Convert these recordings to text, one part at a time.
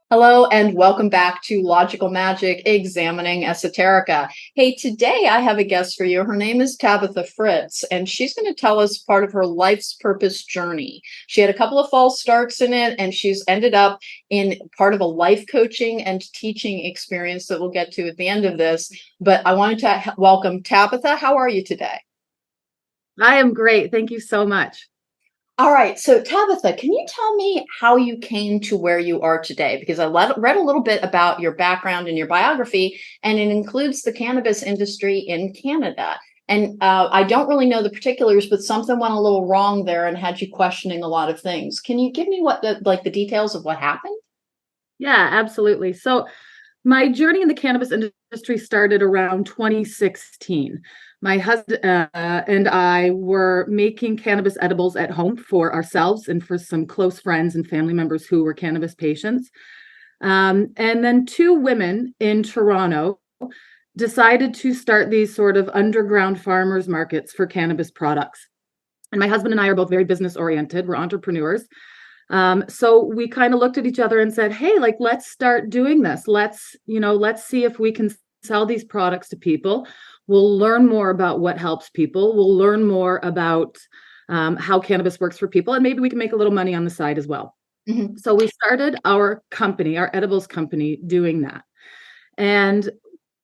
Hello and welcome back to Logical Magic, examining Esoterica. Hey, today I have a guest for you. Her name is Tabitha Fritz, and she's going to tell us part of her life's purpose journey. She had a couple of false starts in it, and she's ended up in part of a life coaching and teaching experience that we'll get to at the end of this. But I wanted to welcome Tabitha. How are you today? I am great. Thank you so much. All right. So, Tabitha, can you tell me how you came to where you are today? Because read a little bit about your background and your biography, and it includes the cannabis industry in Canada. And I don't really know the particulars, but something went a little wrong there and had you questioning a lot of things. Can you give me the details of what happened? Yeah, absolutely. So, my journey in the cannabis industry started around 2016. My husband and I were making cannabis edibles at home for ourselves and for some close friends and family members who were cannabis patients. And then two women in Toronto decided to start these sort of underground farmers markets for cannabis products. And my husband and I are both very business oriented. We're entrepreneurs. So we kind of looked at each other and said, hey, like, let's start doing this. Let's see if we can sell these products to people. We'll learn more about what helps people. We'll learn more about how cannabis works for people. And maybe we can make a little money on the side as well. Mhm. So we started our company, our edibles company, doing that. And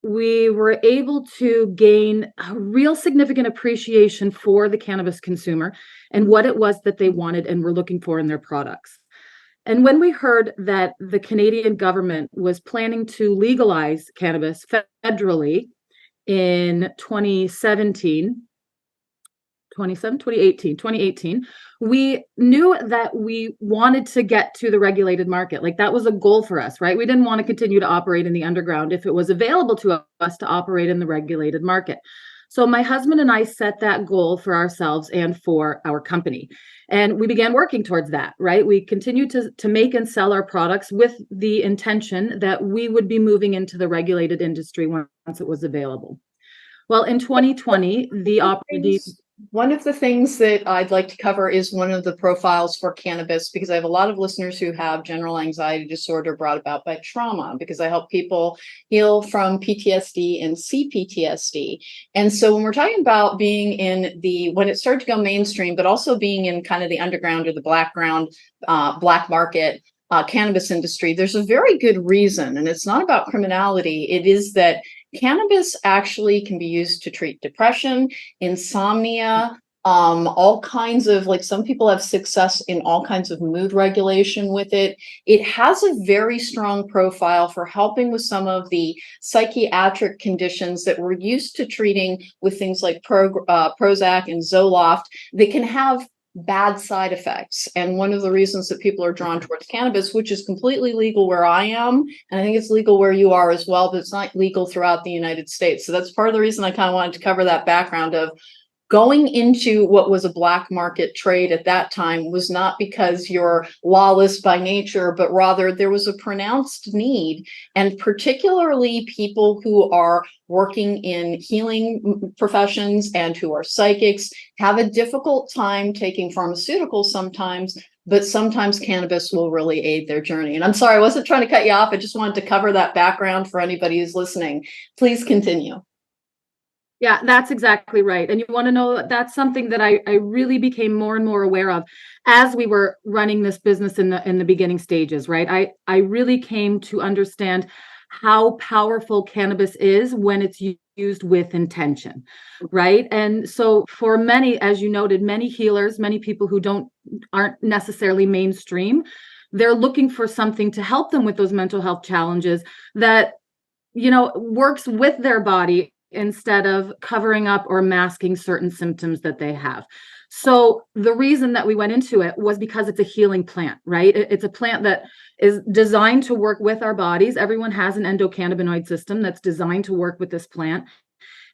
we were able to gain a real significant appreciation for the cannabis consumer and what it was that they wanted and were looking for in their products. And when we heard that the Canadian government was planning to legalize cannabis federally in 2018, we knew that we wanted to get to the regulated market. Like, that was a goal for us, right? We didn't want to continue to operate in the underground if it was available to us to operate in the regulated market. So my husband and I set that goal for ourselves and for our company. And we began working towards that, right? We continued to make and sell our products with the intention that we would be moving into the regulated industry once it was available. Well, in 2020, the opportunity. One of the things that I'd like to cover is one of the profiles for cannabis, because I have a lot of listeners who have general anxiety disorder brought about by trauma, because I help people heal from PTSD and CPTSD. And so when we're talking about being when it started to go mainstream, but also being in kind of the underground or the black market cannabis industry, there's a very good reason. And it's not about criminality. It is that cannabis actually can be used to treat depression, insomnia, all kinds of, like, some people have success in all kinds of mood regulation with it. It has a very strong profile for helping with some of the psychiatric conditions that we're used to treating with things like Prozac and Zoloft. They can have bad side effects. And one of the reasons that people are drawn towards cannabis, which is completely legal where I am, and I think it's legal where you are as well, but it's not legal throughout the United States. So that's part of the reason I kind of wanted to cover that background of going into what was a black market trade at that time was not because you're lawless by nature, but rather there was a pronounced need. And particularly people who are working in healing professions and who are psychics have a difficult time taking pharmaceuticals sometimes, but sometimes cannabis will really aid their journey. And I'm sorry, I wasn't trying to cut you off. I just wanted to cover that background for anybody who's listening. Please continue. Yeah, that's exactly right. And you want to know, that's something that I really became more and more aware of as we were running this business in the beginning stages, right? I really came to understand how powerful cannabis is when it's used with intention, right? And so for many, as you noted, many healers, many people who aren't necessarily mainstream, they're looking for something to help them with those mental health challenges that works with their body instead of covering up or masking certain symptoms that they have. So the reason that we went into it was because it's a healing plant, right? It's a plant that is designed to work with our bodies. Everyone has an endocannabinoid system that's designed to work with this plant.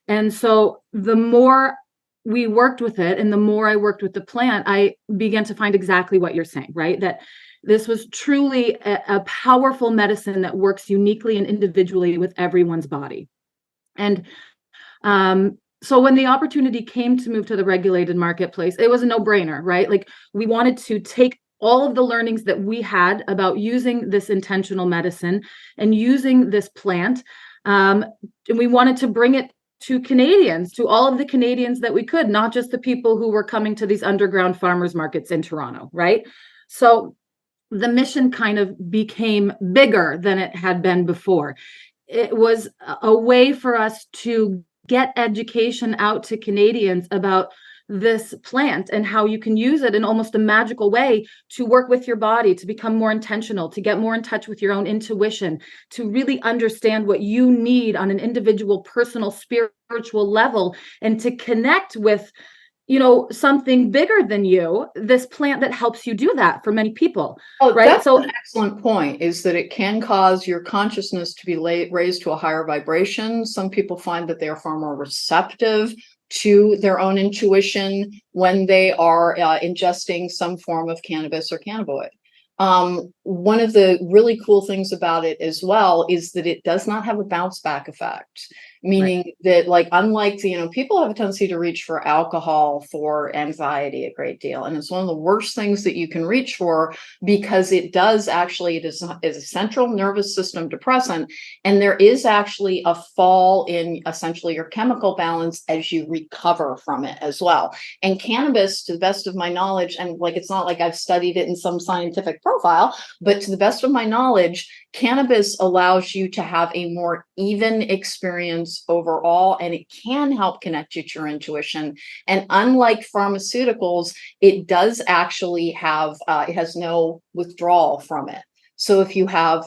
And so the more we worked with it and the more I worked with the plant, I began to find exactly what you're saying, right? That this was truly a powerful medicine that works uniquely and individually with everyone's body. And so when the opportunity came to move to the regulated marketplace, it was a no-brainer, right? Like, we wanted to take all of the learnings that we had about using this intentional medicine and using this plant. And we wanted to bring it to Canadians, to all of the Canadians that we could, not just the people who were coming to these underground farmers markets in Toronto, right? So the mission kind of became bigger than it had been before. It was a way for us to get education out to Canadians about this plant and how you can use it in almost a magical way to work with your body, to become more intentional, to get more in touch with your own intuition, to really understand what you need on an individual, personal, spiritual level, and to connect with, something bigger than you, this plant that helps you do that for many people. Oh, right. That's an excellent point, is that it can cause your consciousness to be raised to a higher vibration. Some people find that they are far more receptive to their own intuition when they are ingesting some form of cannabis or cannabinoid. One of the really cool things about it as well is that it does not have a bounce back effect, meaning that, like, unlike people have a tendency to reach for alcohol for anxiety a great deal. And it's one of the worst things that you can reach for, because it is a central nervous system depressant. And there is actually a fall in essentially your chemical balance as you recover from it as well. And cannabis, to the best of my knowledge, and it's not like I've studied it in some scientific profile, but to the best of my knowledge, cannabis allows you to have a more even experience overall, and it can help connect you to your intuition. And unlike pharmaceuticals, it does actually have, it has no withdrawal from it. So if you have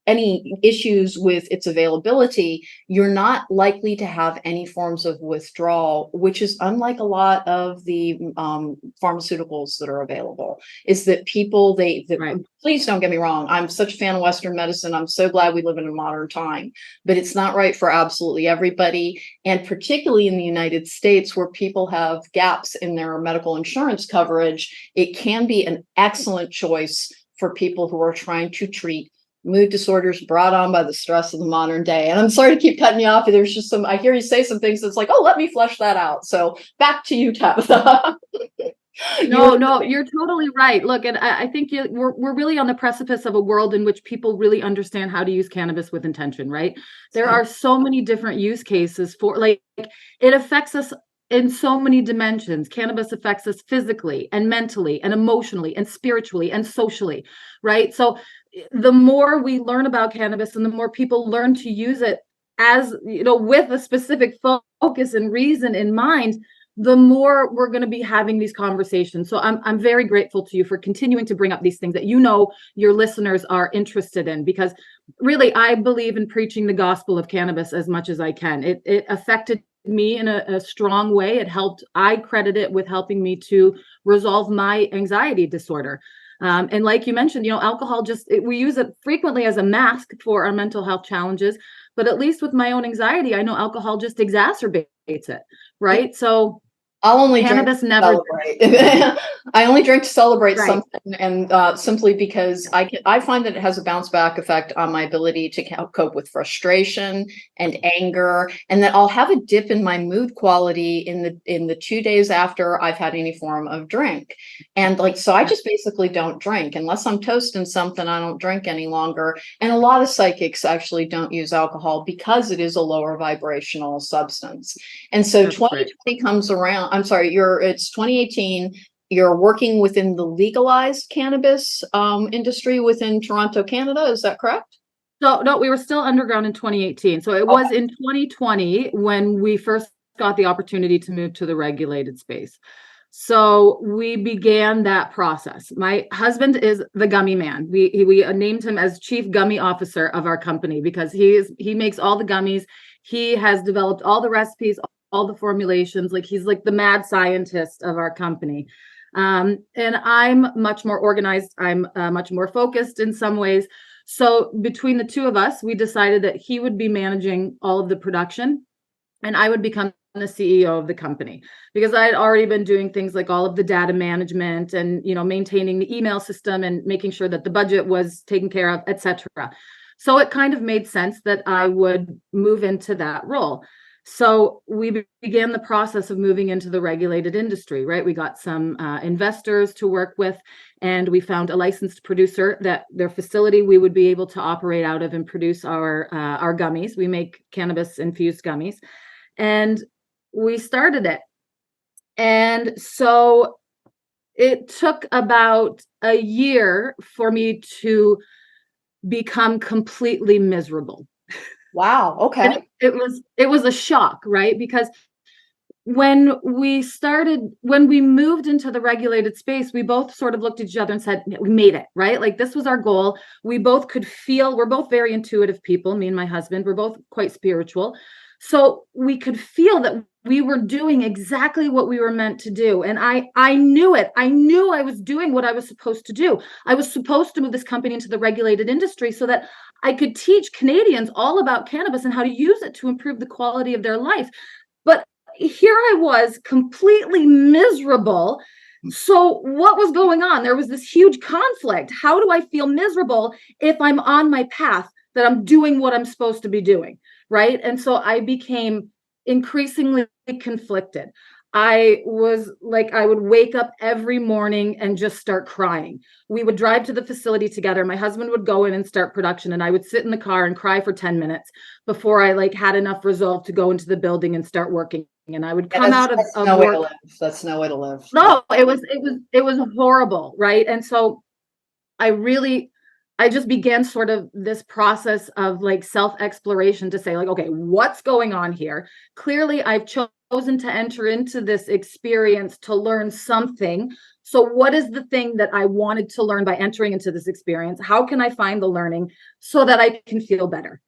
any issues with its availability, you're not likely to have any forms of withdrawal, which is unlike a lot of the pharmaceuticals that are available. Is that people, Right. Please don't get me wrong, I'm such a fan of Western medicine. I'm so glad we live in a modern time, but it's not right for absolutely everybody. And particularly in the United States, where people have gaps in their medical insurance coverage, it can be an excellent choice for people who are trying to treat mood disorders brought on by the stress of the modern day. And I'm sorry to keep cutting you off. There's just I hear you say some things that's like, oh, let me flesh that out. So back to you, Tabitha. No, you're totally right. Look, and I think we're really on the precipice of a world in which people really understand how to use cannabis with intention, right? There are so many different use cases for, it affects us in so many dimensions. Cannabis affects us physically and mentally and emotionally and spiritually and socially, right? So the more we learn about cannabis and the more people learn to use it as, with a specific focus and reason in mind, the more we're going to be having these conversations. So I'm very grateful to you for continuing to bring up these things that your listeners are interested in, because really I believe in preaching the gospel of cannabis as much as I can. It affected me in a strong way. I credit it with helping me to resolve my anxiety disorder. And like you mentioned, alcohol we use it frequently as a mask for our mental health challenges, but at least with my own anxiety, I know alcohol just exacerbates it. Right. So I'll only cannabis drink never. I only drink to celebrate Right. something, and simply because I find that it has a bounce back effect on my ability to cope with frustration and anger, and that I'll have a dip in my mood quality in the 2 days after I've had any form of drink. And so I just basically don't drink unless I'm toasting something. I don't drink any longer. And a lot of psychics actually don't use alcohol because it is a lower vibrational substance. And so That's 2020 great. comes around. I'm sorry, it's 2018. You're working within the legalized cannabis industry within Toronto, Canada. Is that correct? No, we were still underground in 2018. So it was in 2020 when we first got the opportunity to move to the regulated space. So we began that process. My husband is the gummy man. We named him as Chief Gummy Officer of our company because he makes all the gummies. He has developed all the recipes, all the formulations. He's like the mad scientist of our company. And I'm much more organized. I'm much more focused in some ways. So between the two of us, we decided that he would be managing all of the production and I would become the CEO of the company, because I had already been doing things like all of the data management and, maintaining the email system and making sure that the budget was taken care of, etc. So it kind of made sense that I would move into that role. So we began the process of moving into the regulated industry, right? We got some investors to work with, and we found a licensed producer that their facility we would be able to operate out of and produce our gummies. We make cannabis-infused gummies, and we started it. And so it took about a year for me to become completely miserable. Wow. Okay. And it was a shock, right? Because when we moved into the regulated space, we both sort of looked at each other and said, we made it, right? Like this was our goal. We both could feel, we're both very intuitive people, me and my husband, we're both quite spiritual. So we could feel that we were doing exactly what we were meant to do. And I knew it. I knew I was doing what I was supposed to do. I was supposed to move this company into the regulated industry so that I could teach Canadians all about cannabis and how to use it to improve the quality of their life. But here I was completely miserable. So what was going on? There was this huge conflict. How do I feel miserable if I'm on my path that I'm doing what I'm supposed to be doing? Right. And so I became increasingly conflicted. I was like, I would wake up every morning and just start crying. We would drive to the facility together. My husband would go in and start production, and I would sit in the car and cry for 10 minutes before I like had enough resolve to go into the building and start working. And I would come out of no work. Way to live. That's no way to live. No, it was horrible. Right. And so I just began sort of this process of like self-exploration to say like, okay, what's going on here? Clearly, I've chosen to enter into this experience to learn something. So what is the thing that I wanted to learn by entering into this experience? How can I find the learning so that I can feel better?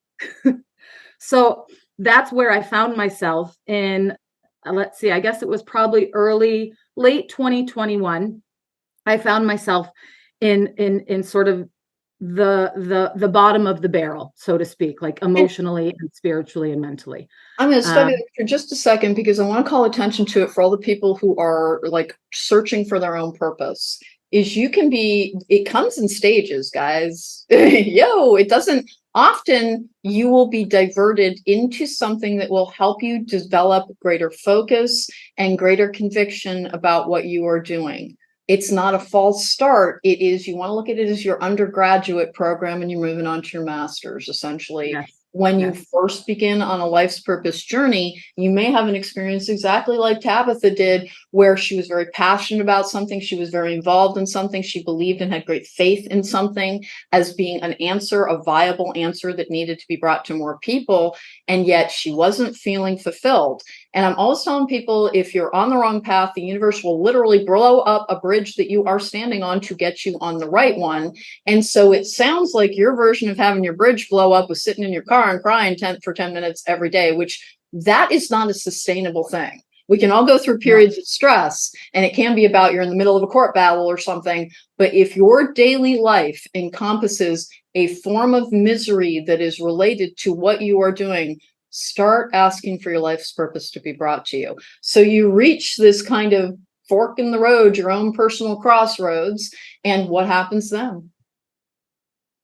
So that's where I found myself in, let's see, I guess it was probably late 2021. I found myself in sort of the bottom of the barrel, so to speak, like emotionally and spiritually and mentally. I'm going to stop you for just a second because I want to call attention to it for all the people who are like searching for their own purpose. It comes in stages, guys. It doesn't often, you will be diverted into something that will help you develop greater focus and greater conviction about what you are doing. It's not a false start. It is, you want to look at it as your undergraduate program and you're moving on to your master's, essentially. Yes. When you first begin on a life's purpose journey, you may have an experience exactly like Tabitha did, where she was very passionate about something. She was very involved in something. She believed and had great faith in something as being an answer, a viable answer that needed to be brought to more people. And yet she wasn't feeling fulfilled. And I'm always telling people, if you're on the wrong path, the universe will literally blow up a bridge that you are standing on to get you on the right one. And so it sounds like your version of having your bridge blow up was sitting in your car and crying for 10 minutes every day, which that is not a sustainable thing. We can all go through periods of stress, and it can be about you're in the middle of a court battle or something. But if your daily life encompasses a form of misery that is related to what you are doing, start asking for your life's purpose to be brought to you. So you reach this kind of fork in the road, your own personal crossroads, and what happens then?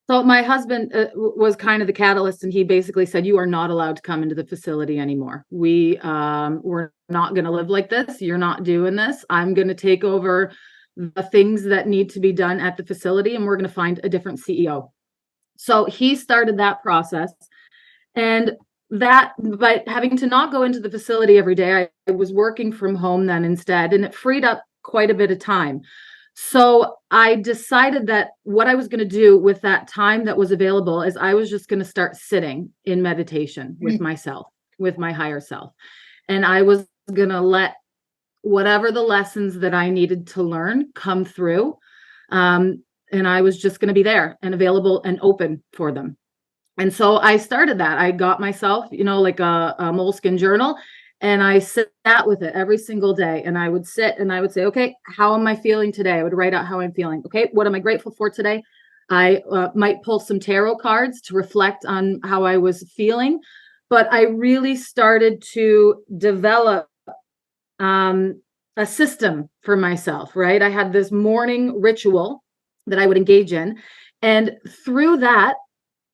So my husband was kind of the catalyst, and he basically said, you are not allowed to come into the facility anymore. We're not going to live like this. You're not doing this. I'm going to take over the things that need to be done at the facility, and we're going to find a different CEO. So he started that process. And that, by having to not go into the facility every day, I was working from home then instead, and it freed up quite a bit of time. So I decided that what I was going to do with that time that was available is I was just going to start sitting in meditation with myself, with my higher self. And I was going to let whatever the lessons that I needed to learn come through. And I was just going to be there and available and open for them. And so I started that. I got myself, like a moleskin journal, and I sat with it every single day. And I would sit and I would say, okay, how am I feeling today? I would write out how I'm feeling. Okay, what am I grateful for today? I might pull some tarot cards to reflect on how I was feeling. But I really started to develop a system for myself, right? I had this morning ritual that I would engage in. And through that,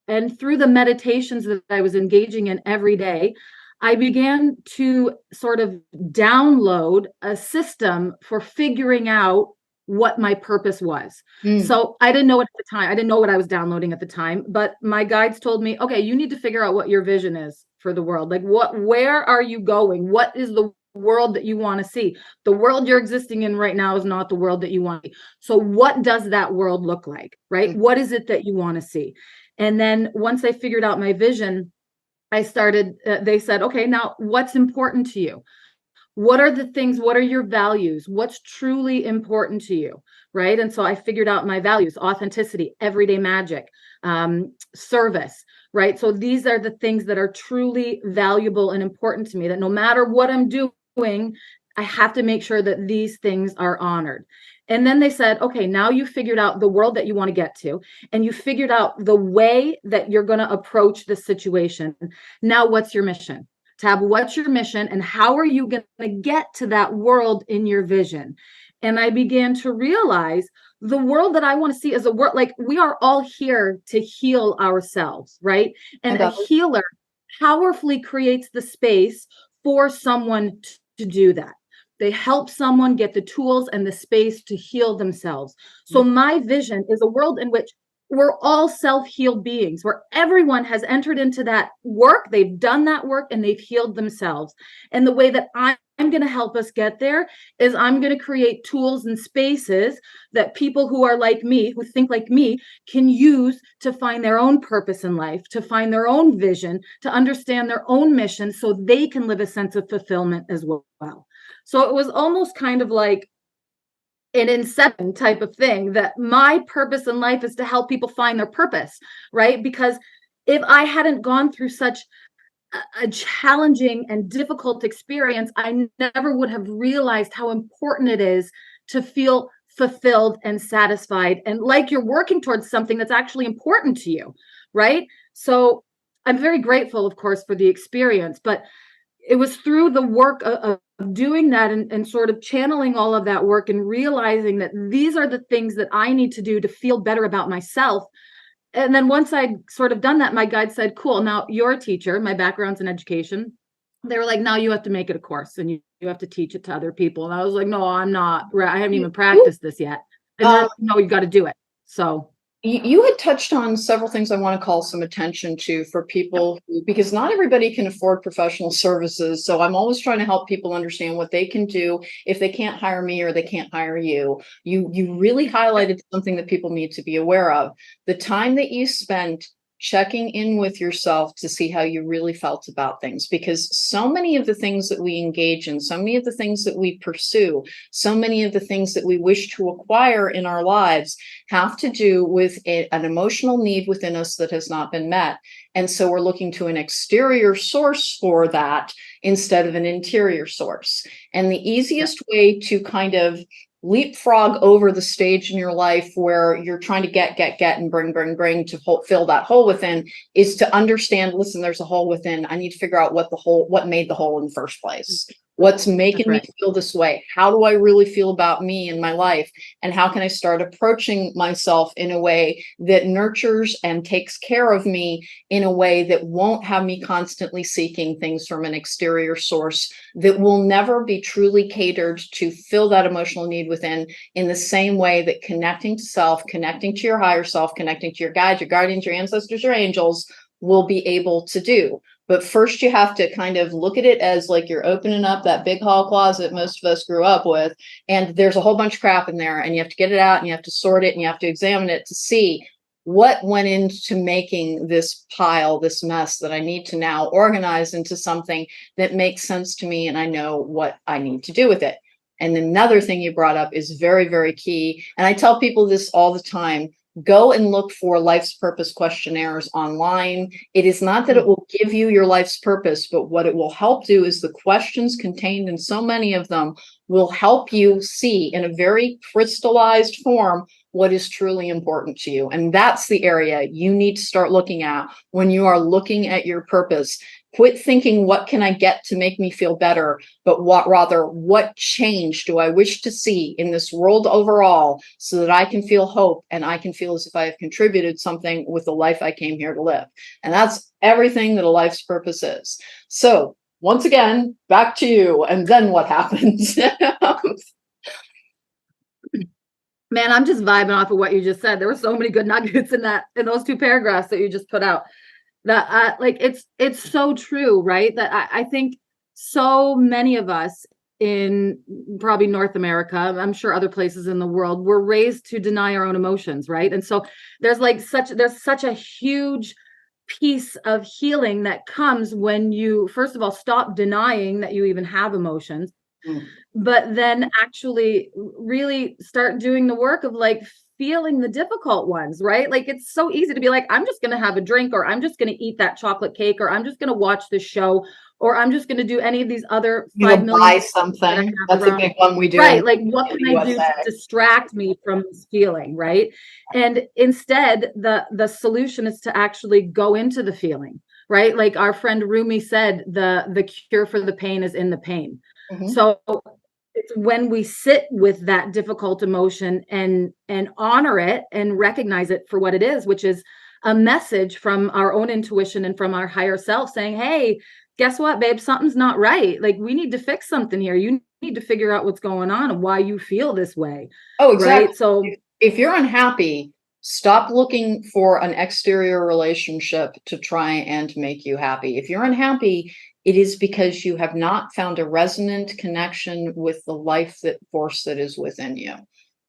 and through the meditations that I was engaging in every day, I began to sort of download a system for figuring out what my purpose was. So I didn't know it at the time. I didn't know what I was downloading at the time, but my guides told me, okay, you need to figure out what your vision is for the world. Like where are you going? What is the world that you want to see? The world you're existing in right now is not the world that you want to see. So what does that world look like, right? What is it that you want to see? And then once I figured out my vision, I started, they said, okay, now what's important to you? What are the things, what are your values? What's truly important to you, right? And so I figured out my values: authenticity, everyday magic, service, right? So these are the things that are truly valuable and important to me, that no matter what I'm doing, I have to make sure that these things are honored. And then they said, okay, now you figured out the world that you want to get to, and you figured out the way that you're going to approach this situation. Now, what's your mission? Tab, what's your mission, and how are you going to get to that world in your vision? And I began to realize the world that I want to see is a world, like, we are all here to heal ourselves, right? And a healer powerfully creates the space for someone to do that. They help someone get the tools and the space to heal themselves. So my vision is a world in which we're all self-healed beings, where everyone has entered into that work, they've done that work, and they've healed themselves. And the way that I'm going to help us get there is I'm going to create tools and spaces that people who are like me, who think like me, can use to find their own purpose in life, to find their own vision, to understand their own mission, so they can live a sense of fulfillment as well. So it was almost kind of like an Inception type of thing, that my purpose in life is to help people find their purpose, right? Because if I hadn't gone through such a challenging and difficult experience, I never would have realized how important it is to feel fulfilled and satisfied, and like you're working towards something that's actually important to you, right? So I'm very grateful, of course, for the experience, but it was through the work of doing that, and sort of channeling all of that work and realizing that these are the things that I need to do to feel better about myself. And then once I'd sort of done that, my guide said, cool, now you're a teacher. My background's in education. They were like, now you have to make it a course, and you have to teach it to other people. And I was like, no, I'm not. I haven't even practiced this yet. And they're like, no, you got to do it. So you had touched on several things I want to call some attention to for people who, because not everybody can afford professional services. So I'm always trying to help people understand what they can do if they can't hire me or they can't hire you. You really highlighted something that people need to be aware of: the time that you spent checking in with yourself to see how you really felt about things. Because so many of the things that we engage in, so many of the things that we pursue, so many of the things that we wish to acquire in our lives have to do with an emotional need within us that has not been met. And so we're looking to an exterior source for that instead of an interior source. And the easiest way to kind of leapfrog over the stage in your life where you're trying to get and bring to fill that hole within is to understand, listen, there's a hole within. I need to figure out what made the hole in the first place. What's making me feel this way? How do I really feel about me and my life? And how can I start approaching myself in a way that nurtures and takes care of me in a way that won't have me constantly seeking things from an exterior source that will never be truly catered to fill that emotional need within, in the same way that connecting to self, connecting to your higher self, connecting to your guides, your guardians, your ancestors, your angels will be able to do. But first, you have to kind of look at it as like you're opening up that big hall closet most of us grew up with, and there's a whole bunch of crap in there, and you have to get it out, and you have to sort it, and you have to examine it to see what went into making this pile, this mess that I need to now organize into something that makes sense to me, and I know what I need to do with it. And another thing you brought up is very, very key. And I tell people this all the time: go and look for life's purpose questionnaires online. It is not that it will give you your life's purpose, but what it will help do is the questions contained in so many of them will help you see in a very crystallized form what is truly important to you. And that's the area you need to start looking at when you are looking at your purpose. Quit thinking, what can I get to make me feel better? But what change do I wish to see in this world overall so that I can feel hope and I can feel as if I have contributed something with the life I came here to live? And that's everything that a life's purpose is. So once again, back to you. And then what happens? Man, I'm just vibing off of what you just said. There were so many good nuggets in those 2 paragraphs that you just put out. That like it's so true, right? That I think so many of us in probably North America, I'm sure other places in the world, were raised to deny our own emotions, right? And so there's such a huge piece of healing that comes when you, first of all, stop denying that you even have emotions, but then actually really start doing the work of like feeling the difficult ones, right? Like it's so easy to be like, I'm just going to have a drink, or I'm just going to eat that chocolate cake, or I'm just going to watch this show, or I'm just going to do any of these other 5 million buy something. That's a big one we do. Right. Like what can I do to distract me from this feeling? Right. And instead, the solution is to actually go into the feeling, right? Like our friend Rumi said, the cure for the pain is in the pain. So it's when we sit with that difficult emotion and honor it and recognize it for what it is, which is a message from our own intuition and from our higher self saying, hey, guess what, babe, something's not right. Like we need to fix something here. You need to figure out what's going on and why you feel this way. Oh, exactly. Right? So if you're unhappy, stop looking for an exterior relationship to try and make you happy. If you're unhappy, it is because you have not found a resonant connection with the life force that is within you.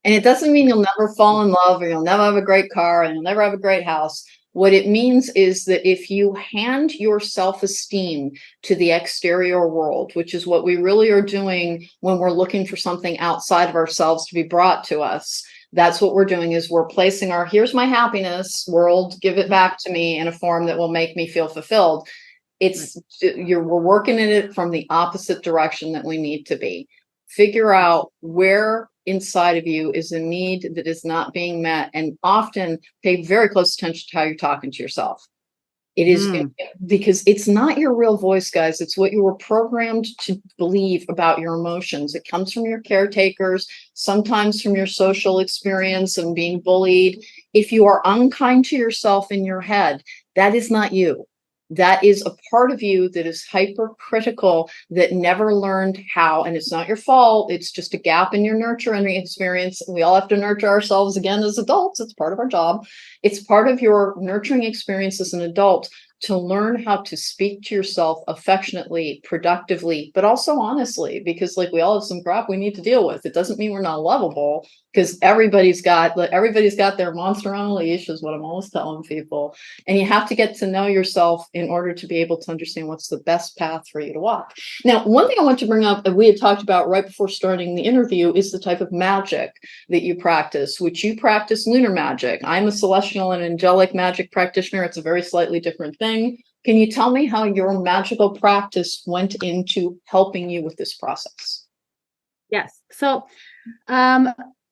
And it doesn't mean you'll never fall in love, or you'll never have a great car, and you'll never have a great house. What it means is that if you hand your self-esteem to the exterior world, which is what we really are doing when we're looking for something outside of ourselves to be brought to us, that's what we're doing, is we're placing here's my happiness, world, give it back to me in a form that will make me feel fulfilled. We're working in it from the opposite direction that we need to be. Figure out where inside of you is a need that is not being met, and often pay very close attention to how you're talking to yourself. It is because it's not your real voice, guys. It's what you were programmed to believe about your emotions. It comes from your caretakers, sometimes from your social experience and being bullied. If you are unkind to yourself in your head, that is not you. That is a part of you that is hypercritical, that never learned how, and it's not your fault. It's just a gap in your nurturing experience. We all have to nurture ourselves again as adults. It's part of our job. It's part of your nurturing experience as an adult to learn how to speak to yourself affectionately, productively, but also honestly, because like we all have some crap we need to deal with. It doesn't mean we're not lovable, because everybody's got their monster on a leash, is what I'm always telling people. And you have to get to know yourself in order to be able to understand what's the best path for you to walk. Now, one thing I want to bring up that we had talked about right before starting the interview is the type of magic that you practice, which you practice lunar magic. I'm a celestial and angelic magic practitioner. It's a very slightly different thing. Can you tell me how your magical practice went into helping you with this process? Yes. So I'm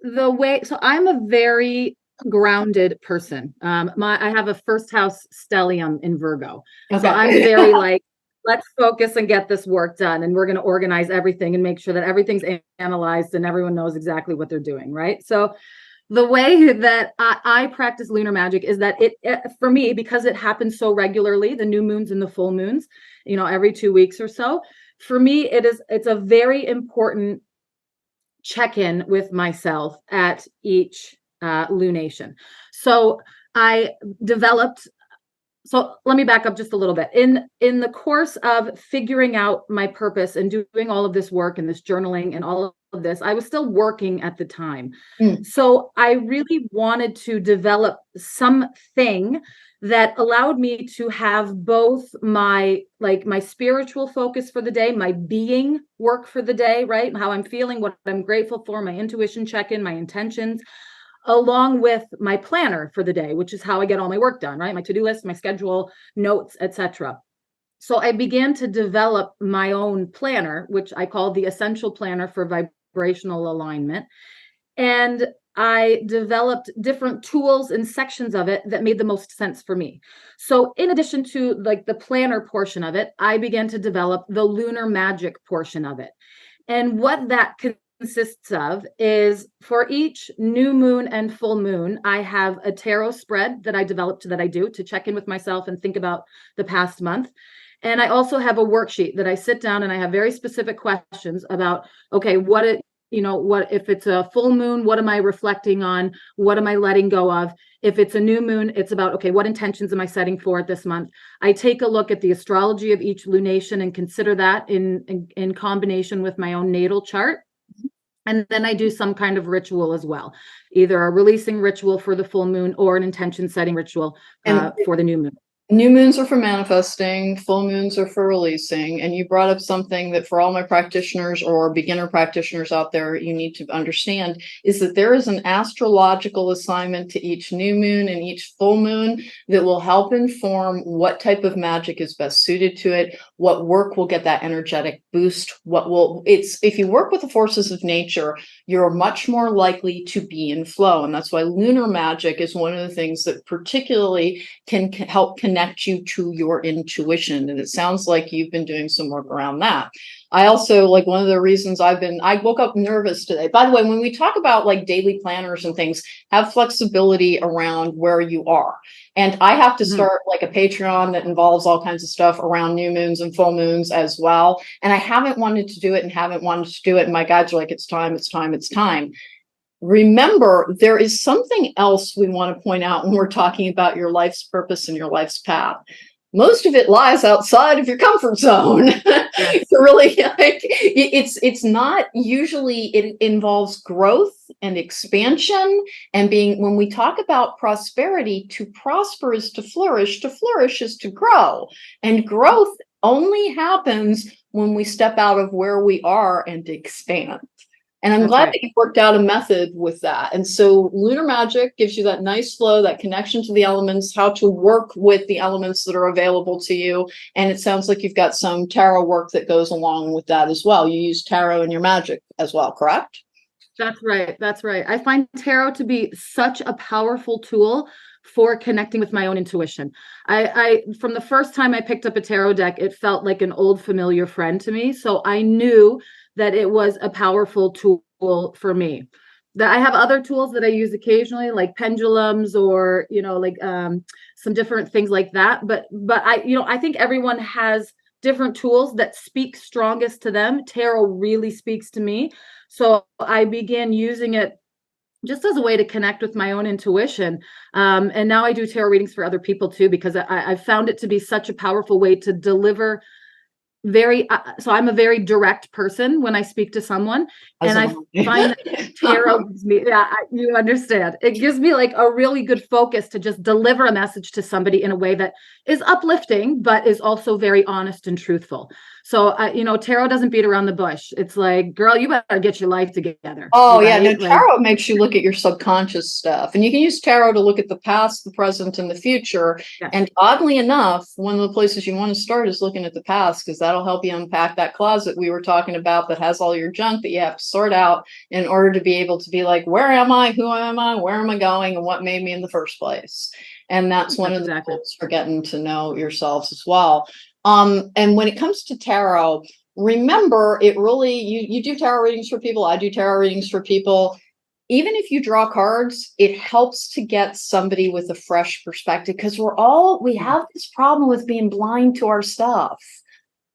a very grounded person. I have a first house stellium in Virgo. Okay. So I'm very like, let's focus and get this work done. And we're going to organize everything and make sure that everything's analyzed and everyone knows exactly what they're doing. Right. So the way that I practice lunar magic is that it for me, because it happens so regularly, the new moons and the full moons, every 2 weeks or so, for me, it's a very important check-in with myself at each lunation. So let me back up just a little bit. In the course of figuring out my purpose and doing all of this work and this journaling and all of this, I was still working at the time. So I really wanted to develop something that allowed me to have both my spiritual focus for the day, my being work for the day, right? How I'm feeling, what I'm grateful for, my intuition check-in, my intentions, along with my planner for the day, which is how I get all my work done, right? My to-do list, my schedule, notes, etc. So I began to develop my own planner, which I call the Essential Planner for Vibrational Alignment. And I developed different tools and sections of it that made the most sense for me. So in addition to like the planner portion of it, I began to develop the Lunar Magic portion of it. And what that consists of is, for each new moon and full moon, I have a tarot spread that I developed that I do to check in with myself and think about the past month. And I also have a worksheet that I sit down and I have very specific questions about, okay, what if it's a full moon, what am I reflecting on? What am I letting go of? If it's a new moon, it's about, okay, what intentions am I setting for it this month? I take a look at the astrology of each lunation and consider that in combination with my own natal chart. And then I do some kind of ritual as well, either a releasing ritual for the full moon or an intention setting ritual for the new moon. New moons are for manifesting, full moons are for releasing. And you brought up something that for all my practitioners or beginner practitioners out there, you need to understand is that there is an astrological assignment to each new moon and each full moon that will help inform what type of magic is best suited to it, what work will get that energetic boost, if you work with the forces of nature, you're much more likely to be in flow. And that's why lunar magic is one of the things that particularly can help connect you to your intuition. And it sounds like you've been doing some work around that. I also, like, one of the reasons I woke up nervous today. By the way, when we talk about like daily planners and things, have flexibility around where you are. And I have to start like a Patreon that involves all kinds of stuff around new moons and full moons as well. And I haven't wanted to do it And my guides are like, it's time, it's time, it's time. Remember, there is something else we want to point out when we're talking about your life's purpose and your life's path. Most of it lies outside of your comfort zone. Yes. So really, it's not usually, it involves growth and expansion and when we talk about prosperity, to prosper is to flourish is to grow. And growth only happens when we step out of where we are and expand. And I'm glad that you worked out a method with that. And so lunar magic gives you that nice flow, that connection to the elements, how to work with the elements that are available to you. And it sounds like you've got some tarot work that goes along with that as well. You use tarot in your magic as well, correct? That's right. That's right. I find tarot to be such a powerful tool for connecting with my own intuition. I from the first time I picked up a tarot deck, it felt like an old familiar friend to me. So I knew that it was a powerful tool for me. That I have other tools that I use occasionally, like pendulums or, some different things like that. But I think everyone has different tools that speak strongest to them. Tarot really speaks to me. So I began using it just as a way to connect with my own intuition. And now I do tarot readings for other people too, because I found it to be such a powerful way to deliver so I'm a very direct person when I speak to someone, and I find that tarot gives me, you understand, it gives me like a really good focus to just deliver a message to somebody in a way that is uplifting, but is also very honest and truthful. So, tarot doesn't beat around the bush. It's like, girl, you better get your life together. Oh, right? Yeah. No, tarot makes you look at your subconscious stuff. And you can use tarot to look at the past, the present, and the future. Yeah. And oddly enough, one of the places you want to start is looking at the past, because that'll help you unpack that closet we were talking about that has all your junk that you have to sort out in order to be able to be like, where am I? Who am I? Where am I going? And what made me in the first place? And that's one of the tools for getting to know yourselves as well. And when it comes to tarot, remember, it really, you do tarot readings for people. I do tarot readings for people. Even if you draw cards, it helps to get somebody with a fresh perspective, because we have this problem with being blind to our stuff.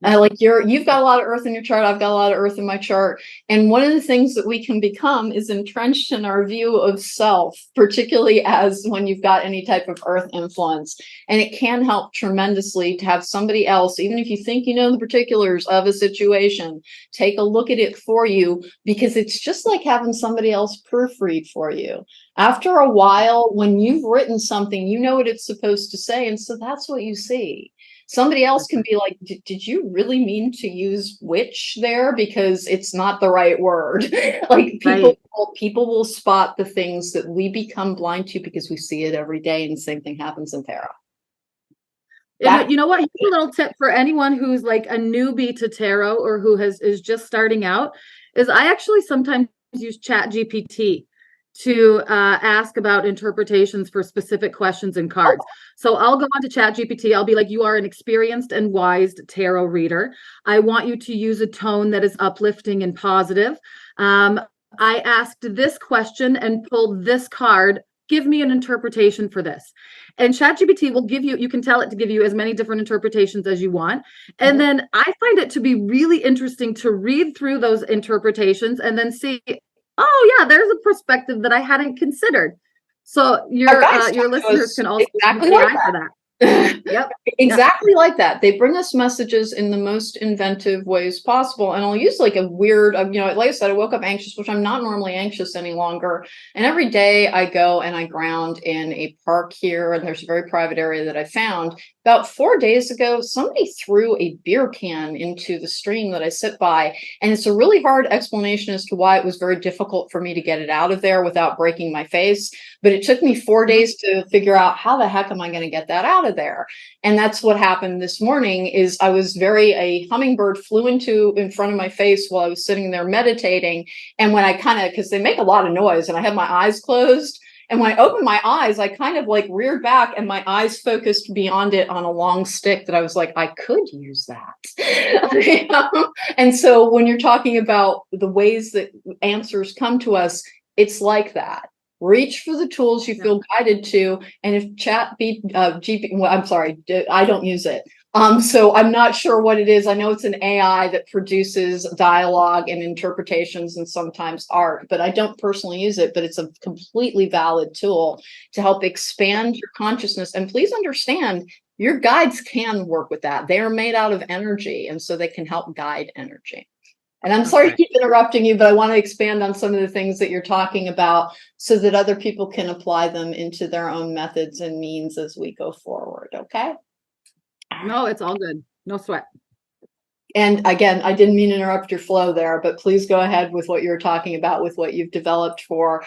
You've got a lot of earth in your chart. I've got a lot of earth in my chart. And one of the things that we can become is entrenched in our view of self, particularly as when you've got any type of earth influence. And it can help tremendously to have somebody else, even if you think you know the particulars of a situation, take a look at it for you, because it's just like having somebody else proofread for you. After a while, when you've written something, you know what it's supposed to say. And so that's what you see. Somebody else can be like, did you really mean to use witch there? Because it's not the right word. Like people will spot the things that we become blind to because we see it every day. And the same thing happens in tarot. You know what? Here's a little tip for anyone who's like a newbie to tarot or who is just starting out, is I actually sometimes use ChatGPT to ask about interpretations for specific questions and cards. So I'll go on to ChatGPT. I'll be like, you are an experienced and wise tarot reader. I want you to use a tone that is uplifting and positive. I asked this question and pulled this card give me an interpretation for this. And ChatGPT will give you, you can tell it to give you as many different interpretations as you want. And then I find it to be really interesting to read through those interpretations and then see, oh yeah, there's a perspective that I hadn't considered. So your listeners can also exactly use like AI for that. Yep. Exactly like that. They bring us messages in the most inventive ways possible. And I'll use like a weird, like I said, I woke up anxious, which I'm not normally anxious any longer. And every day I go and I ground in a park here, and there's a very private area that I found. About 4 days ago, somebody threw a beer can into the stream that I sit by. And it's a really hard explanation as to why it was very difficult for me to get it out of there without breaking my face. But it took me 4 days to figure out how the heck am I going to get that out of there. And that's what happened this morning. Is a hummingbird flew in front of my face while I was sitting there meditating. And when I because they make a lot of noise and I have my eyes closed. And when I opened my eyes, I kind of like reared back and my eyes focused beyond it on a long stick that I was like, I could use that. And so when you're talking about the ways that answers come to us, it's like that. Reach for the tools you feel guided to. And if I'm sorry, I don't use it. So I'm not sure what it is. I know it's an AI that produces dialogue and interpretations and sometimes art, but I don't personally use it. But it's a completely valid tool to help expand your consciousness. And please understand, your guides can work with that. They are made out of energy, and so they can help guide energy. And I'm sorry to keep interrupting you, but I want to expand on some of the things that you're talking about so that other people can apply them into their own methods and means as we go forward. Okay? No, it's all good. No sweat. And again, I didn't mean to interrupt your flow there, but please go ahead with what you're talking about, with what you've developed for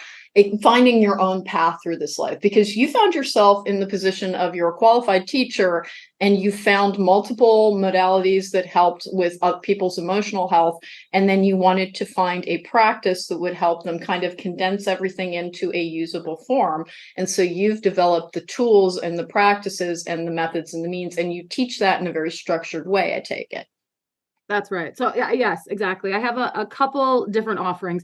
finding your own path through this life, because you found yourself in the position of you're a qualified teacher and you found multiple modalities that helped with people's emotional health. And then you wanted to find a practice that would help them kind of condense everything into a usable form. And so you've developed the tools and the practices and the methods and the means, and you teach that in a very structured way, I take it. That's right. So yes, exactly. I have a couple different offerings.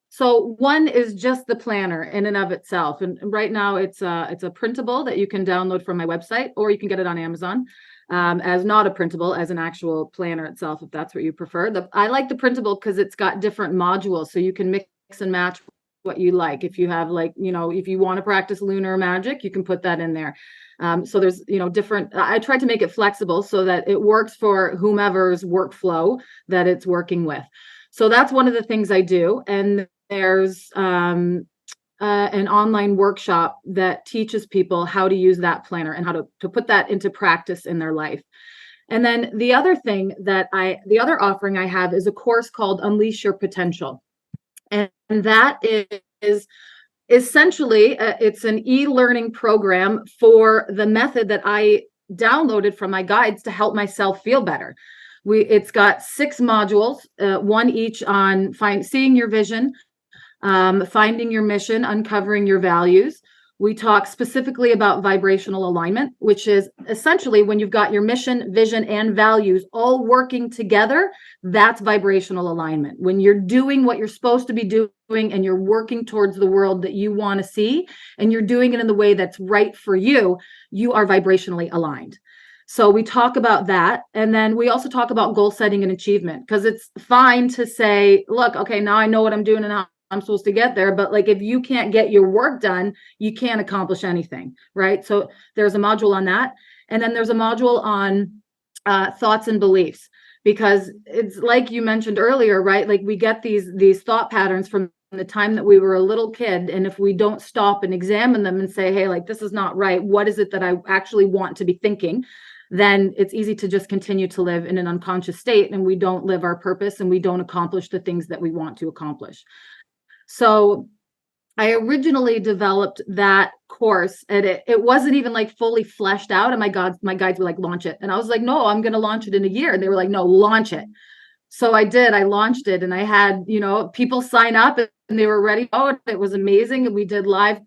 So one is just the planner in and of itself. And right now it's a printable that you can download from my website, or you can get it on Amazon as not a printable, as an actual planner itself, if that's what you prefer. I like the printable because it's got different modules, so you can mix and match what you like. If you have if you want to practice lunar magic, you can put that in there. So there's, different, I tried to make it flexible so that it works for whomever's workflow that it's working with. So that's one of the things I do. And there's an online workshop that teaches people how to use that planner and how to put that into practice in their life. And then the other other offering I have is a course called Unleash Your Potential. And that is essentially, it's an e-learning program for the method that I downloaded from my guides to help myself feel better. It's got 6 modules, one each on seeing your vision, finding your mission, uncovering your values. We talk specifically about vibrational alignment, which is essentially when you've got your mission, vision, and values all working together, that's vibrational alignment. When you're doing what you're supposed to be doing and you're working towards the world that you want to see, and you're doing it in the way that's right for you, you are vibrationally aligned. So we talk about that. And then we also talk about goal setting and achievement, because it's fine to say, look, okay, now I know what I'm doing and how I'm supposed to get there. But like, if you can't get your work done, you can't accomplish anything, right? So there's a module on that. And then there's a module on thoughts and beliefs, because it's like you mentioned earlier, right? Like we get these thought patterns from the time that we were a little kid. And if we don't stop and examine them and say, hey, like, this is not right. What is it that I actually want to be thinking? Then it's easy to just continue to live in an unconscious state, and we don't live our purpose and we don't accomplish the things that we want to accomplish. So I originally developed that course, and it wasn't even like fully fleshed out. And my guides were like, launch it. And I was like, no, I'm going to launch it in a year. And they were like, no, launch it. So I did. I launched it, and I had, people sign up and they were ready. Oh, it was amazing. And we did live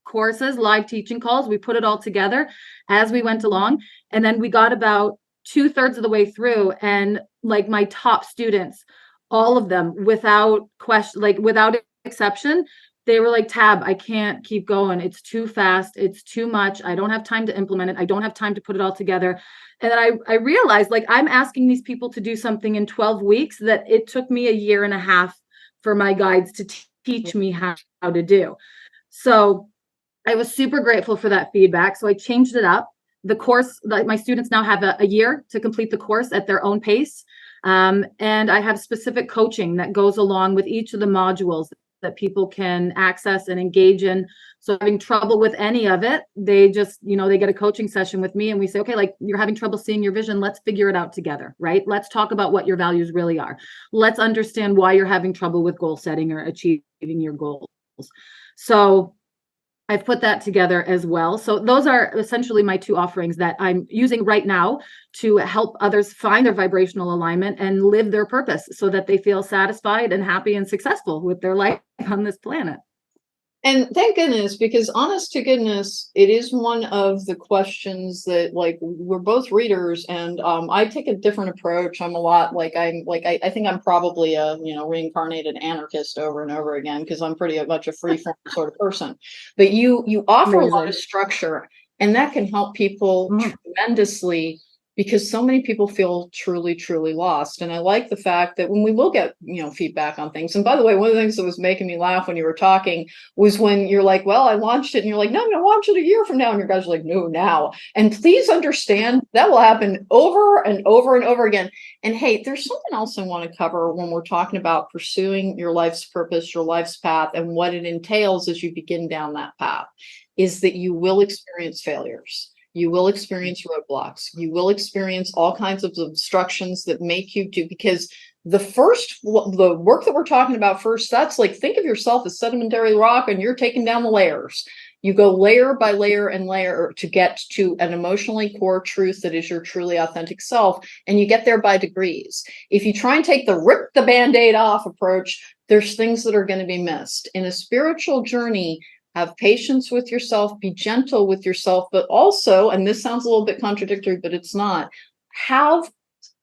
courses, live teaching calls. We put it all together as we went along. And then we got about 2/3 of the way through, and like my top students, all of them without question, like without exception, they were like, Tab, I can't keep going. It's too fast. It's too much. I don't have time to implement it. I don't have time to put it all together. And then I realized, like, I'm asking these people to do something in 12 weeks that it took me a year and a half for my guides to teach me how to do. So I was super grateful for that feedback. So I changed it up. The course, like, my students now have a year to complete the course at their own pace. And I have specific coaching that goes along with each of the modules that people can access and engage in. So having trouble with any of it, they just, they get a coaching session with me and we say, okay, like, you're having trouble seeing your vision. Let's figure it out together, right? Let's talk about what your values really are. Let's understand why you're having trouble with goal setting or achieving your goals. So I've put that together as well. So those are essentially my two offerings that I'm using right now to help others find their vibrational alignment and live their purpose so that they feel satisfied and happy and successful with their life on this planet. And thank goodness, because honest to goodness, it is one of the questions that, like, we're both readers, and I take a different approach. I'm a lot like I think I'm probably a reincarnated anarchist over and over again, because I'm pretty much a free form sort of person. But you offer a lot of structure, and that can help people tremendously, because so many people feel truly, truly lost. And I like the fact that when we will get, feedback on things. And by the way, one of the things that was making me laugh when you were talking was when you're like, well, I launched it. And you're like, no, I'm going to launch it a year from now. And your guys are like, no, now. And please understand that will happen over and over and over again. And hey, there's something else I want to cover when we're talking about pursuing your life's purpose, your life's path, and what it entails as you begin down that path, is that you will experience failures. You will experience roadblocks. You will experience all kinds of obstructions that make you do, because the work that we're talking about first, that's like, think of yourself as sedimentary rock and you're taking down the layers. You go layer by layer and layer to get to an emotionally core truth that is your truly authentic self. And you get there by degrees. If you try and take the rip the Band-Aid off approach, there's things that are going to be missed. In a spiritual journey, have patience with yourself, be gentle with yourself, but also, and this sounds a little bit contradictory, but it's not, have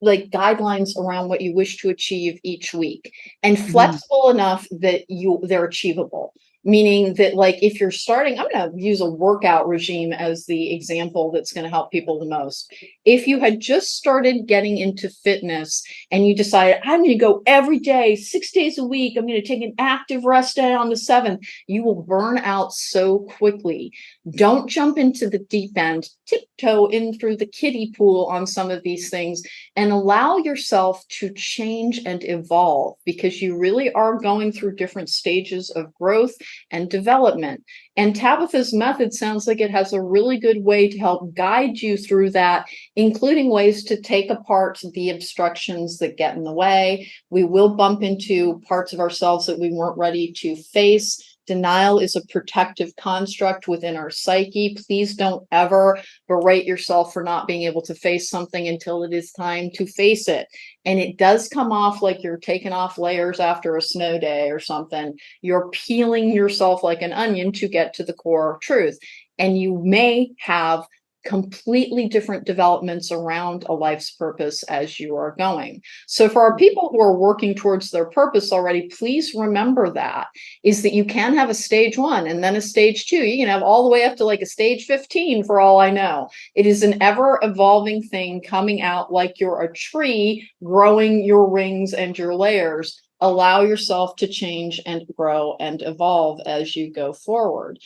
like guidelines around what you wish to achieve each week, and flexible enough that they're achievable. Meaning that, like, if you're starting, I'm going to use a workout regime as the example that's going to help people the most. If you had just started getting into fitness and you decided, I'm going to go every day, 6 days a week, I'm going to take an active rest day on the 7th, you will burn out so quickly. Don't jump into the deep end, tiptoe in through the kiddie pool on some of these things, and allow yourself to change and evolve, because you really are going through different stages of growth and development. And Tabitha's method sounds like it has a really good way to help guide you through that, including ways to take apart the obstructions that get in the way. We will bump into parts of ourselves that we weren't ready to face. Denial is a protective construct within our psyche. Please don't ever berate yourself for not being able to face something until it is time to face it. And it does come off like you're taking off layers after a snow day or something. You're peeling yourself like an onion to get to the core truth. And you may have completely different developments around a life's purpose as you are going. So for our people who are working towards their purpose already, please remember that you can have a stage 1 and then a stage 2. You can have all the way up to like a stage 15 for all I know. It is an ever evolving thing, coming out like you're a tree, growing your rings and your layers. Allow yourself to change and grow and evolve as you go forward.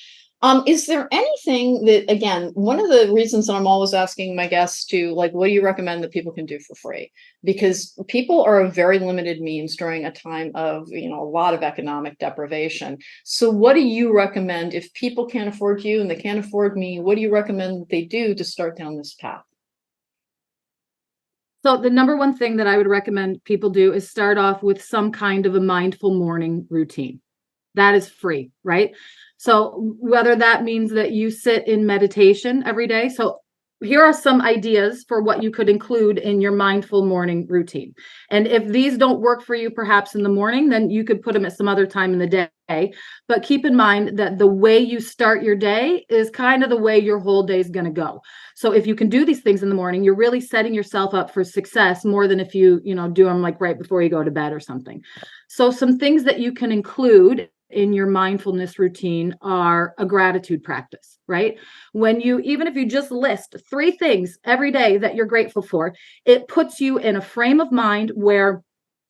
Is there anything that, again, one of the reasons that I'm always asking my guests to, like, what do you recommend that people can do for free? Because people are a very limited means during a time of, a lot of economic deprivation. So what do you recommend if people can't afford you and they can't afford me? What do you recommend that they do to start down this path? So the number one thing that I would recommend people do is start off with some kind of a mindful morning routine. That is free, right? So whether that means that you sit in meditation every day. So here are some ideas for what you could include in your mindful morning routine. And if these don't work for you, perhaps in the morning, then you could put them at some other time in the day. But keep in mind that the way you start your day is kind of the way your whole day is going to go. So if you can do these things in the morning, you're really setting yourself up for success more than if you, do them like right before you go to bed or something. So some things that you can include in your mindfulness routine are a gratitude practice, right? When you, even if you just list 3 things every day that you're grateful for, it puts you in a frame of mind where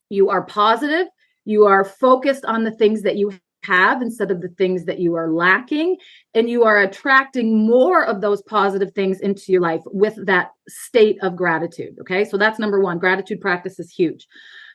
you are positive, you are focused on the things that you have instead of the things that you are lacking, and you are attracting more of those positive things into your life with that state of gratitude. Okay, so that's number 1. Gratitude practice is huge.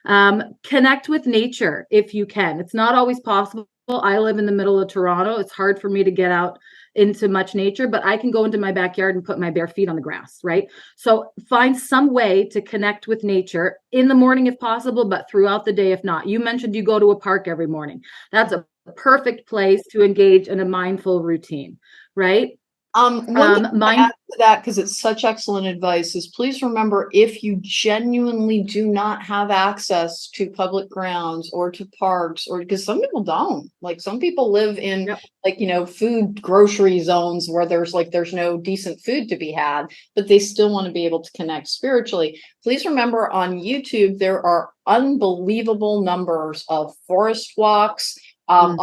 Connect with nature if you can. It's not always possible. I live in the middle of Toronto. It's hard for me to get out into much nature, but I can go into my backyard and put my bare feet on the grass, right? So find some way to connect with nature in the morning if possible, but throughout the day if not. You mentioned you go to a park every morning. That's a perfect place to engage in a mindful routine, right? One thing to add to that, because it's such excellent advice, is please remember, if you genuinely do not have access to public grounds or to parks, or because some people don't, like some people live in like, you know, food grocery zones where there's no decent food to be had, but they still want to be able to connect spiritually. Please remember, on YouTube, there are unbelievable numbers of forest walks. I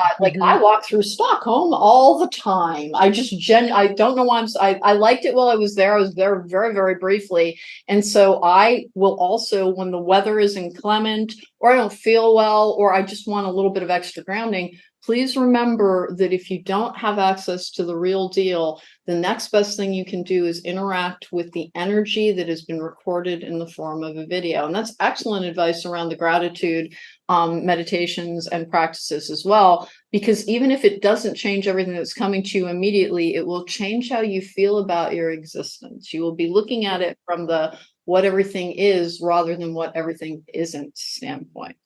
walk through Stockholm all the time. I don't know why I liked it while I was there. I was there very, very briefly. And so I will also, when the weather is inclement or I don't feel well, or I just want a little bit of extra grounding, please remember that if you don't have access to the real deal, the next best thing you can do is interact with the energy that has been recorded in the form of a video. And that's excellent advice around the gratitude meditations and practices as well, because even if it doesn't change everything that's coming to you immediately, it will change how you feel about your existence. You will be looking at it from the what everything is rather than what everything isn't standpoint.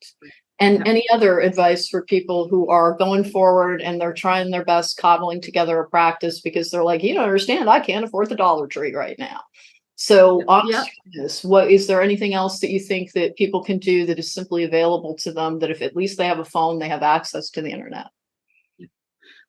And any other advice for people who are going forward and they're trying their best cobbling together a practice because they're like, you don't understand, I can't afford the Dollar Tree right now. So what is there anything else that you think that people can do that is simply available to them, that if at least they have a phone, they have access to the internet?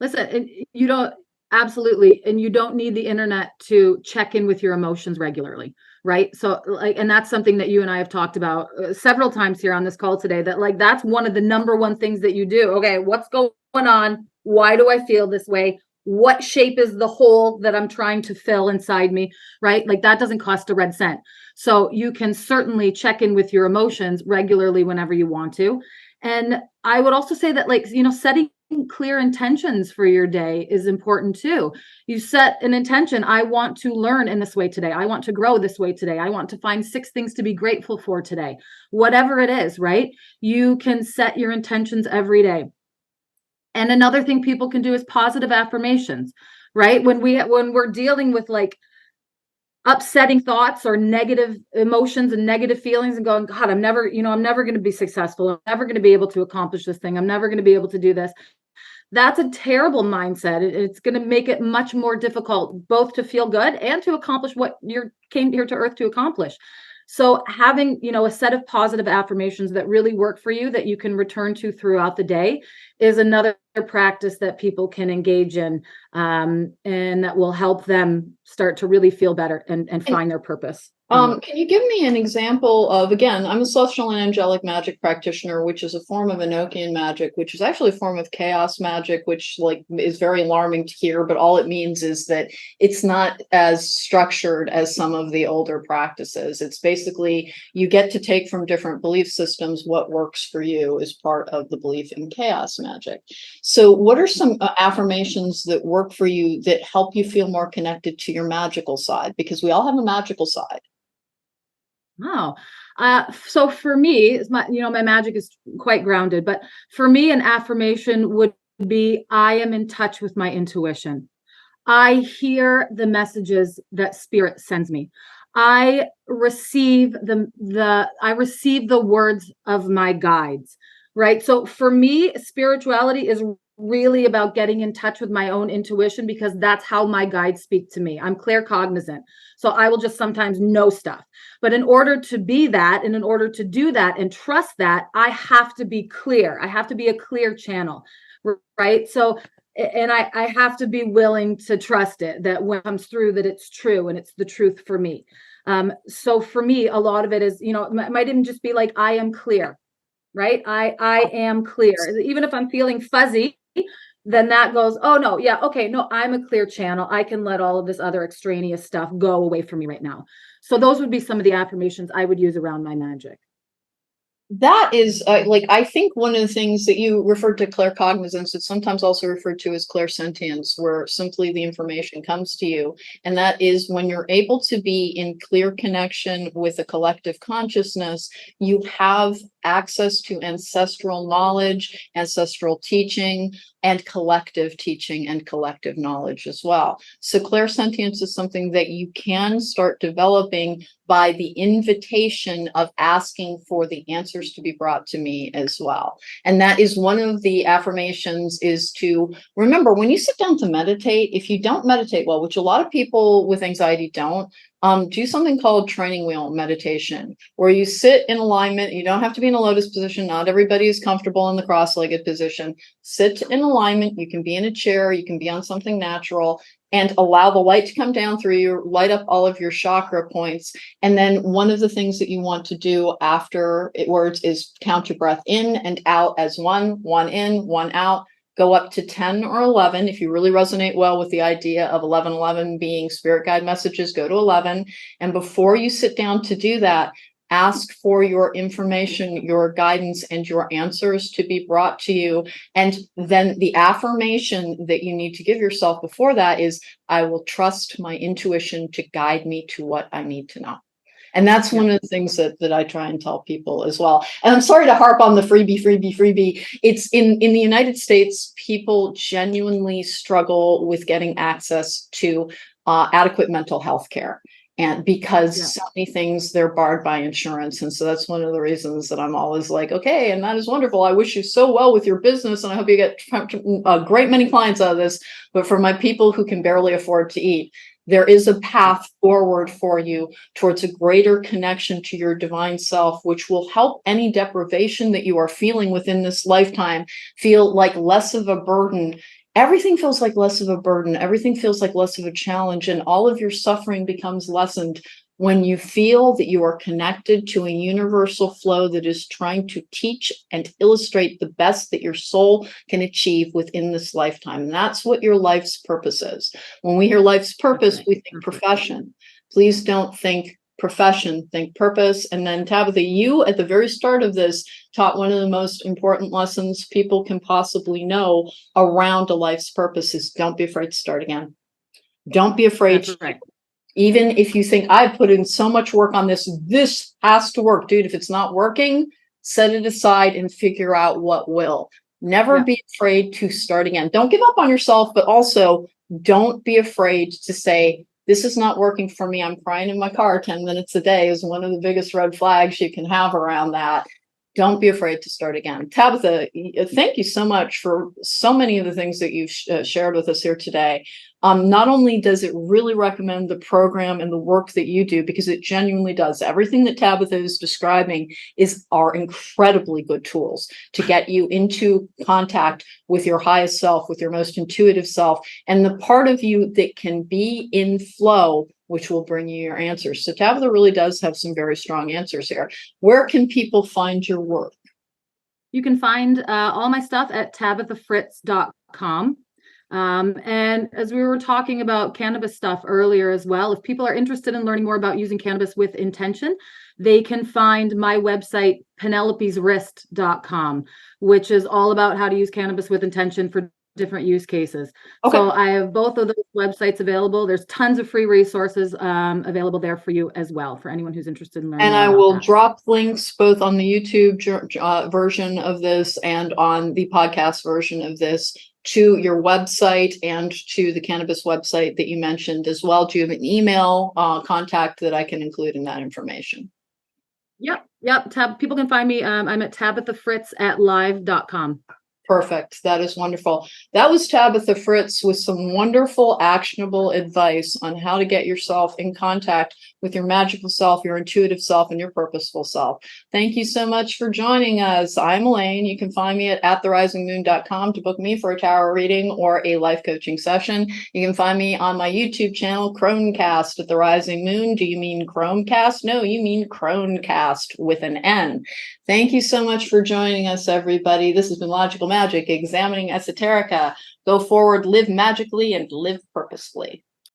Listen, you don't, absolutely, and you don't need the internet to check in with your emotions regularly, right? So and that's something that you and I have talked about several times here on this call today, that that's one of the number 1 things that you do. Okay, what's going on? Why do I feel this way? What shape is the hole that I'm trying to fill inside me, right? That doesn't cost a red cent. So you can certainly check in with your emotions regularly whenever you want to. And I would also say that, setting clear intentions for your day is important too. You set an intention. I want to learn in this way today. I want to grow this way today. I want to find 6 things to be grateful for today. Whatever it is, right? You can set your intentions every day. And another thing people can do is positive affirmations, right? When we're dealing with upsetting thoughts or negative emotions and negative feelings and going, God, I'm never going to be successful. I'm never going to be able to accomplish this thing. I'm never going to be able to do this. That's a terrible mindset. It's going to make it much more difficult both to feel good and to accomplish what you came here to Earth to accomplish. So having, a set of positive affirmations that really work for you, that you can return to throughout the day, is another practice that people can engage in, and that will help them start to really feel better and find their purpose. Can you give me an example of, again, I'm a celestial and angelic magic practitioner, which is a form of Enochian magic, which is actually a form of chaos magic, which is very alarming to hear, but all it means is that it's not as structured as some of the older practices. It's basically, you get to take from different belief systems what works for you as part of the belief in chaos magic. So what are some affirmations that work for you that help you feel more connected to your magical side? Because we all have a magical side. Wow. So for me, my magic is quite grounded, but for me, an affirmation would be, I am in touch with my intuition. I hear the messages that spirit sends me. I receive the words of my guides, right? So for me, spirituality is really about getting in touch with my own intuition, because that's how my guides speak to me. I'm claircognizant. So I will just sometimes know stuff. But in order to be that, and in order to do that and trust that, I have to be clear. I have to be a clear channel, right? So, and I have to be willing to trust it, that when it comes through, that it's true and it's the truth for me. So for me, a lot of it is, it might even just be I am clear. right? I am clear. Even if I'm feeling fuzzy, then that goes, oh no, yeah, okay, no, I'm a clear channel. I can let all of this other extraneous stuff go away from me right now. So those would be some of the affirmations I would use around my magic. That is I think one of the things that you referred to claircognizance, it's sometimes also referred to as clairsentience, where simply the information comes to you. And that is when you're able to be in clear connection with a collective consciousness, you have access to ancestral knowledge, ancestral teaching, and collective teaching and collective knowledge as well. So clairsentience is something that you can start developing by the invitation of asking for the answers to be brought to me as well. And that is one of the affirmations, is to remember when you sit down to meditate, if you don't meditate well, which a lot of people with anxiety don't, do something called training wheel meditation, where you sit in alignment. You don't have to be in a lotus position. Not everybody is comfortable in the cross-legged position. Sit in alignment. You can be in a chair. You can be on something natural, and allow the light to come down through you, light up all of your chakra points. And then one of the things that you want to do afterwards is count your breath in and out as one in, one out. Go up to 10 or 11. If you really resonate well with the idea of 1111 being spirit guide messages, go to 11. And before you sit down to do that, ask for your information, your guidance, and your answers to be brought to you. And then the affirmation that you need to give yourself before that is, I will trust my intuition to guide me to what I need to know. And that's one of the things that I try and tell people as well. And I'm sorry to harp on the freebie. It's in the United States, people genuinely struggle with getting access to adequate mental health care. And because so many things, they're barred by insurance. And so that's one of the reasons that I'm always like, okay, and that is wonderful. I wish you so well with your business, and I hope you get a great many clients out of this. But for my people who can barely afford to eat, there is a path forward for you towards a greater connection to your divine self, which will help any deprivation that you are feeling within this lifetime feel like less of a burden. Everything feels like less of a burden. Everything feels like less of a challenge, and all of your suffering becomes lessened when you feel that you are connected to a universal flow that is trying to teach and illustrate the best that your soul can achieve within this lifetime. And that's what your life's purpose is. When we hear life's purpose, we think profession. Please don't think profession, think purpose. And then Tabitha, you at the very start of this taught one of the most important lessons people can possibly know around a life's purpose is, don't be afraid to start again. Don't be afraid to, even if you think, I've put in so much work on this, this has to work. Dude, if it's not working, set it aside and figure out what will. Never be afraid to start again. Don't give up on yourself, but also don't be afraid to say, this is not working for me. I'm crying in my car 10 minutes a day is one of the biggest red flags you can have around that. Don't be afraid to start again. Tabitha, thank you so much for so many of the things that you've shared with us here today. Not only does it really recommend the program and the work that you do, because it genuinely does. Everything that Tabitha is describing are incredibly good tools to get you into contact with your highest self, with your most intuitive self, and the part of you that can be in flow, which will bring you your answers. So Tabitha really does have some very strong answers here. Where can people find your work? You can find all my stuff at tabithafritz.com. And as we were talking about cannabis stuff earlier as well, if people are interested in learning more about using cannabis with intention, they can find my website, penelopeswrist.com, which is all about how to use cannabis with intention for different use cases. Okay. So I have both of those websites available. There's tons of free resources available there for you as well, for anyone who's interested in learning. And I will drop links both on the YouTube version of this and on the podcast version of this to your website and to the cannabis website that you mentioned as well. Do you have an email contact that I can include in that information? Yep. People can find me. I'm at tabithafritz@live.com. Perfect. That is wonderful. That was Tabitha Fritz with some wonderful, actionable advice on how to get yourself in contact with your magical self, your intuitive self, and your purposeful self. Thank you so much for joining us. I'm Alane. You can find me at therisingmoon.com to book me for a tarot reading or a life coaching session. You can find me on my YouTube channel, Cronecast at the Rising Moon. Do you mean Chromecast? No, you mean Cronecast with an N. Thank you so much for joining us, everybody. This has been Logical Magic, examining esoterica. Go forward, live magically, and live purposefully.